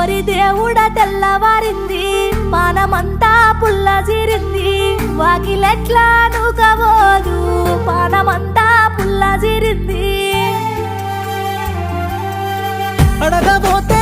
ఓరి దేవుడ తెల్లవారింది పానమంతా పుల్ల జీరింది వాకిలెట్లా నూకబోదు పానమంతా పుల్ల జీరింది అడగబోత